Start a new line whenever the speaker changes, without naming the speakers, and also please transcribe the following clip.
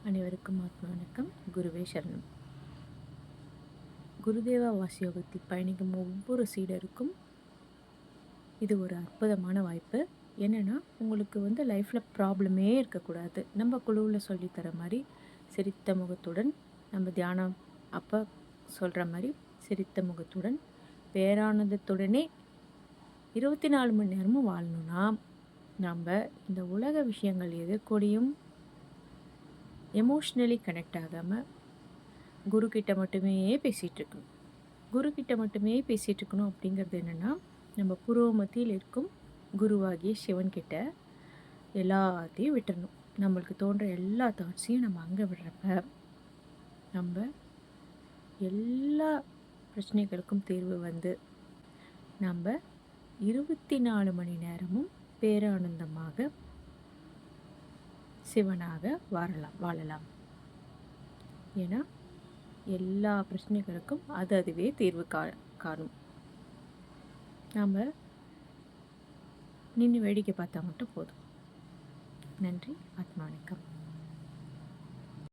அனைவருக்கும் ஆத்ம வணக்கம். குருவே சரணம். குருதேவா வாசியோகத்தில் பயணிக்கும் ஒவ்வொரு சீடருக்கும் இது ஒரு அற்புதமான வாய்ப்பு. என்னென்னா, உங்களுக்கு லைஃப்பில் ப்ராப்ளமே இருக்கக்கூடாது. நம்ம குழுவில் சொல்லித்தர மாதிரி சிரித்த முகத்துடன், நம்ம தியானம் அப்போ சொல்கிற மாதிரி சிரித்த முகத்துடன் பேரானந்தத்துடனே 24 மணி நேரமும் வாழணும்னா, நம்ம இந்த உலக விஷயங்கள் எதிர்கூடியும் எமோஷ்னலி கனெக்ட் ஆகாமல் குருக்கிட்ட மட்டுமே பேசிகிட்டு இருக்கணும். குருக்கிட்ட மட்டுமே பேசிகிட்டு இருக்கணும் அப்படிங்கிறது என்னென்னா, நம்ம புருவ மத்தியில் இருக்கும் குருவாகிய சிவன்கிட்ட எல்லாத்தையும் விட்டுறணும். நம்மளுக்கு தோன்ற எல்லா தாட்ஸையும் நம்ம அங்கே விடுறப்ப நம்ம எல்லா பிரச்சனைகளுக்கும் தீர்வு நம்ம 24 மணி நேரமும் பேரானந்தமாக சிவனாக வாழலாம். ஏன்னா எல்லா பிரச்சனைகளுக்கும் அதுவே தீர்வு காணும். நாம் நின்று வேடிக்கை பார்த்தா மட்டும் போதும். நன்றி. ஆத்மா வணக்கம்.